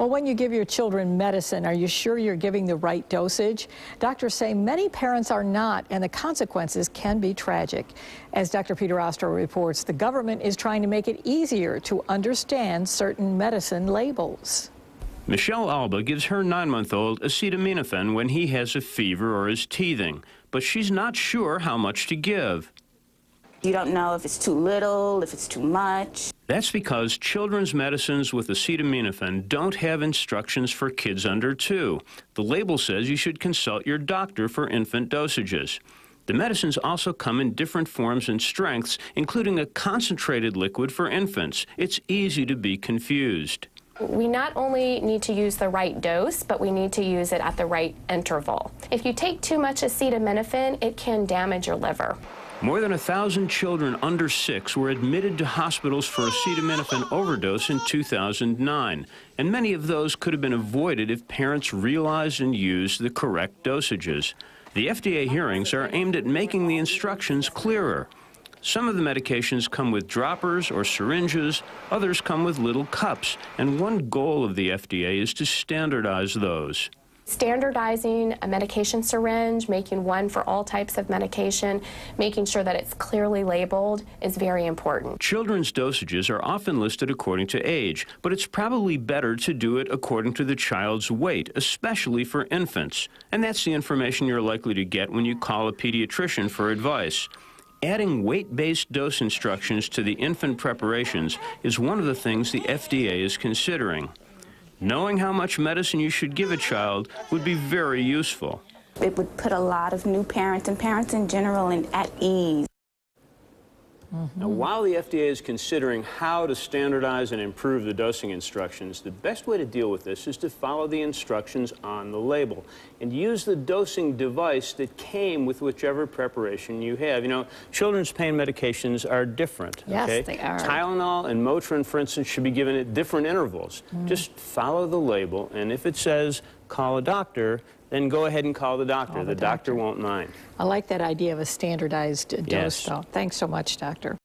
Well, when you give your children medicine, are you sure you're giving the right dosage? Doctors say many parents are not, and the consequences can be tragic. As Dr. Peter Ostro reports, the government is trying to make it easier to understand certain medicine labels. Michelle Alba gives her 9-month-old acetaminophen when he has a fever or is teething, but she's not sure how much to give. You don't know if it's too little, if it's too much. That's because children's medicines with acetaminophen don't have instructions for kids under 2. The label says you should consult your doctor for infant dosages. The medicines also come in different forms and strengths, including a concentrated liquid for infants. It's easy to be confused. We not only need to use the right dose, but we need to use it at the right interval. If you take too much acetaminophen, it can damage your liver. More than 1,000 children under 6 were admitted to hospitals for acetaminophen overdose in 2009, and many of those could have been avoided if parents realized and used the correct dosages. The FDA hearings are aimed at making the instructions clearer. Some of the medications come with droppers or syringes, others come with little cups, and one goal of the FDA is to standardize those. Standardizing a medication syringe, making one for all types of medication, making sure that it's clearly labeled is very important. Children's dosages are often listed according to age, but it's probably better to do it according to the child's weight, especially for infants. And that's the information you're likely to get when you call a pediatrician for advice. Adding weight-based dose instructions to the infant preparations is one of the things the FDA is considering. Knowing how much medicine you should give a child would be very useful. It would put a lot of new parents and parents in general at ease. Now, while the FDA is considering how to standardize and improve the dosing instructions, the best way to deal with this is to follow the instructions on the label and use the dosing device that came with whichever preparation you have. You know, children's pain medications are different. Yes, okay? they are. Tylenol and Motrin, for instance, should be given at different intervals. Just follow the label, and if it says call a doctor, then go ahead and call the doctor. The doctor won't mind. I like that idea of a standardized dose, Yes. though. Thanks so much, Doctor.